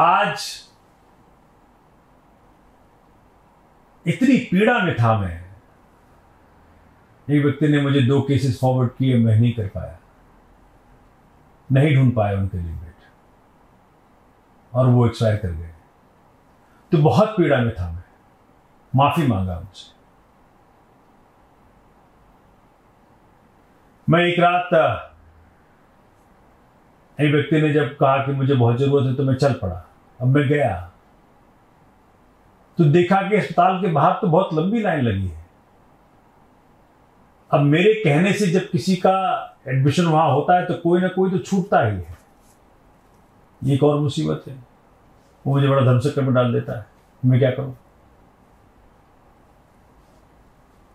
आज इतनी पीड़ा में था मैं, एक व्यक्ति ने मुझे 2 केसेस फॉरवर्ड किए, मैं नहीं कर पाया, नहीं ढूंढ पाया उनके लिए बेट, और वो एक्सपायर कर गए। तो बहुत पीड़ा में था मैं, माफी मांगा उनसे। मैं एक रात, एक व्यक्ति ने जब कहा कि मुझे बहुत जरूरत है तो मैं चल पड़ा। अब मैं गया तो देखा कि अस्पताल के बाहर तो बहुत लंबी लाइन लगी है। अब मेरे कहने से जब किसी का एडमिशन वहां होता है तो कोई ना कोई तो छूटता ही है। ये एक और मुसीबत है, वो मुझे बड़ा धर्मचक्र में डाल देता है, मैं क्या करूं।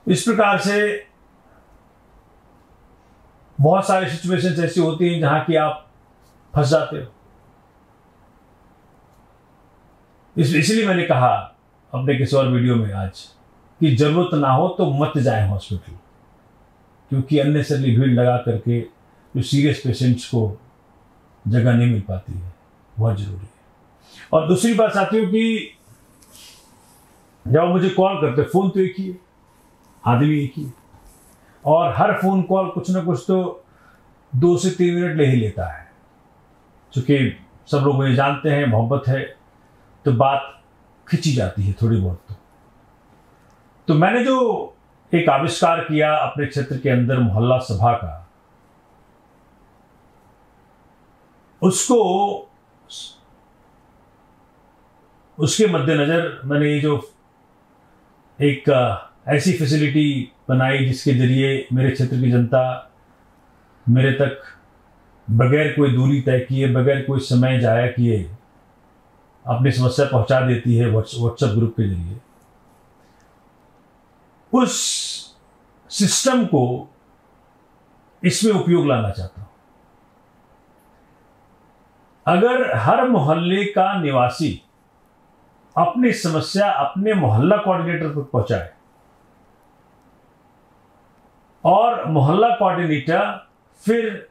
इस प्रकार से बहुत सारी सिचुएशंस ऐसी होती हैं जहां कि आप फंस जाते हो। इसलिए मैंने कहा अपने किसी और वीडियो में आज कि जरूरत ना हो तो मत जाए हॉस्पिटल, क्योंकि अननेसेसरी भीड़ लगा करके जो सीरियस पेशेंट्स को जगह नहीं मिल पाती है, बहुत जरूरी है। और दूसरी बात साथियों कि जब मुझे कॉल करते, फोन तो एक ही है, आदमी एक ही है, और हर फोन कॉल कुछ ना कुछ तो 2 से 3 मिनट ले ही लेता है। चूंकि सब लोग मुझे जानते हैं, मोहब्बत है, तो बात खिंची जाती है थोड़ी बहुत। तो मैंने जो एक आविष्कार किया अपने क्षेत्र के अंदर मोहल्ला सभा का, उसको उसके मद्देनजर मैंने ये जो एक ऐसी फैसिलिटी बनाई जिसके जरिए मेरे क्षेत्र की जनता मेरे तक बगैर कोई दूरी तय किए, बगैर कोई समय जाया किए अपनी समस्या पहुंचा देती है व्हाट्सएप ग्रुप के जरिए। उस सिस्टम को इसमें उपयोग लाना चाहता हूं। अगर हर मोहल्ले का निवासी अपनी समस्या अपने मोहल्ला कोऑर्डिनेटर तक पहुंचाए और मोहल्ला कोऑर्डिनेटर फिर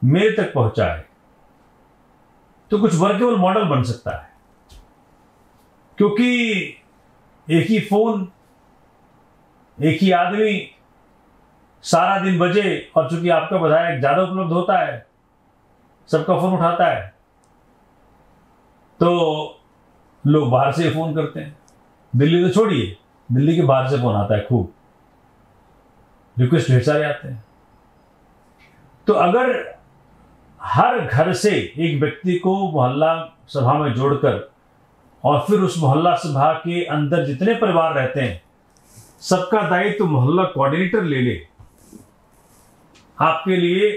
मेरे तक पहुंचाए, तो कुछ वर्केबल मॉडल बन सकता है। क्योंकि एक ही फोन, एक ही आदमी सारा दिन बजे, और चूंकि आपका विधायक ज्यादा उपलब्ध होता है, सबका फोन उठाता है, तो लोग बाहर से फोन करते हैं। दिल्ली तो छोड़िए, दिल्ली के बाहर से फोन आता है, खूब रिक्वेस्ट ढेर सारे आते हैं। तो अगर हर घर से एक व्यक्ति को मोहल्ला सभा में जोड़कर, और फिर उस मोहल्ला सभा के अंदर जितने परिवार रहते हैं सबका दायित्व मोहल्ला कोऑर्डिनेटर ले ले, आपके लिए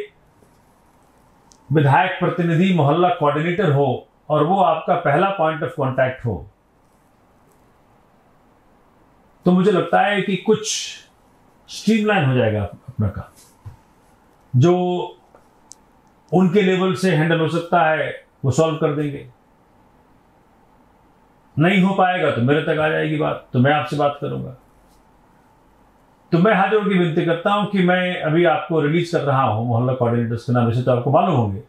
विधायक प्रतिनिधि मोहल्ला कोऑर्डिनेटर हो और वो आपका पहला पॉइंट ऑफ कांटेक्ट हो, तो मुझे लगता है कि कुछ स्ट्रीमलाइन हो जाएगा अपना काम। जो उनके लेवल से हैंडल हो सकता है वो सॉल्व कर देंगे, नहीं हो पाएगा तो मेरे तक आ जाएगी बात, तो मैं आपसे बात करूंगा। तो मैं हाथ जोड़ की विनती करता हूं कि मैं अभी आपको रिलीज कर रहा हूं मोहल्ला कोऑर्डिनेटर्स के नाम, वैसे तो आपको मालूम होंगे।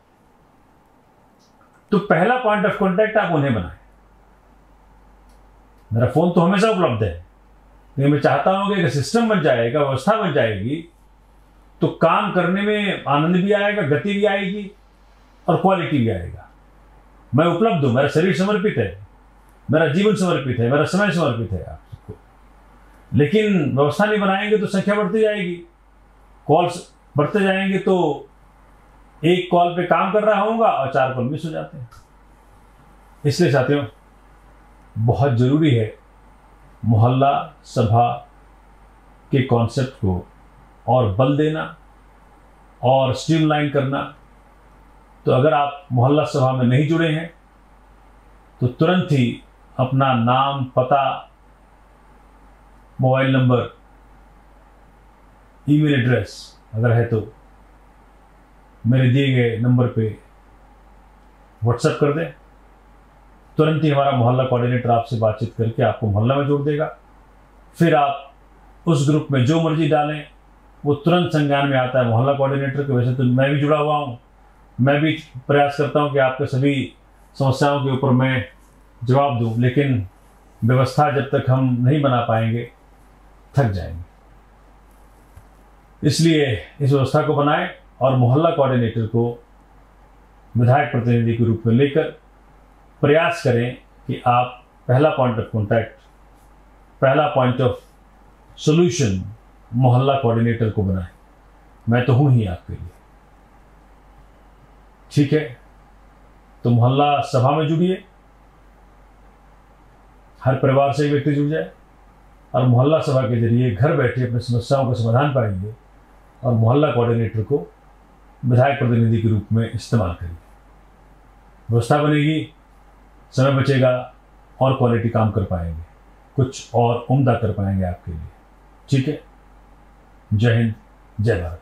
तो पहला पॉइंट ऑफ कांटेक्ट आप उन्हें बनाएं। मेरा फोन तो हमेशा उपलब्ध है, लेकिन मैं चाहता हूं कि अगर सिस्टम बन जाएगा, व्यवस्था बन जाएगी, तो काम करने में आनंद भी आएगा, गति भी आएगी और क्वालिटी भी आएगा। मैं उपलब्ध हूं, मेरा शरीर समर्पित है, मेरा जीवन समर्पित है, मेरा समय समर्पित है आप सबको। लेकिन व्यवस्था नहीं बनाएंगे तो संख्या बढ़ती जाएगी, कॉल्स बढ़ते जाएंगे, तो एक कॉल पे काम कर रहा होगा और 4 कॉल मिस हो जाते हैं। इसलिए साथियों, बहुत जरूरी है मोहल्ला सभा के कॉन्सेप्ट को और बल देना और स्ट्रीमलाइन करना। तो अगर आप मोहल्ला सभा में नहीं जुड़े हैं तो तुरंत ही अपना नाम, पता, मोबाइल नंबर, ईमेल एड्रेस अगर है तो मेरे दिए गए नंबर पे व्हाट्सएप कर दें। तुरंत ही हमारा मोहल्ला कोऑर्डिनेटर आपसे बातचीत करके आपको मोहल्ला में जोड़ देगा। फिर आप उस ग्रुप में जो मर्जी डालें, वो तुरंत संज्ञान में आता है मोहल्ला कोऑर्डिनेटर के। वैसे तो मैं भी जुड़ा हुआ हूँ, मैं भी प्रयास करता हूँ कि आपके सभी समस्याओं के ऊपर मैं जवाब दूं, लेकिन व्यवस्था जब तक हम नहीं बना पाएंगे थक जाएंगे। इसलिए इस व्यवस्था को बनाएं और मोहल्ला कोऑर्डिनेटर को विधायक प्रतिनिधि के रूप में लेकर प्रयास करें कि आप पहला पॉइंट ऑफ कॉन्टैक्ट, पहला पॉइंट ऑफ सॉल्यूशन मोहल्ला कोऑर्डिनेटर को बनाएं। मैं तो हूं ही आपके लिए। ठीक है, तो मोहल्ला सभा में जुड़िए, हर परिवार से एक व्यक्ति जुड़ जाए और मोहल्ला सभा के जरिए घर बैठे अपनी समस्याओं का समाधान पाएंगे और मोहल्ला कोऑर्डिनेटर को विधायक प्रतिनिधि के रूप में इस्तेमाल करिए। व्यवस्था बनेगी, समय बचेगा और क्वालिटी काम कर पाएंगे, कुछ और उम्दा कर पाएंगे आपके लिए। ठीक है, जय हिंद, जय भारत।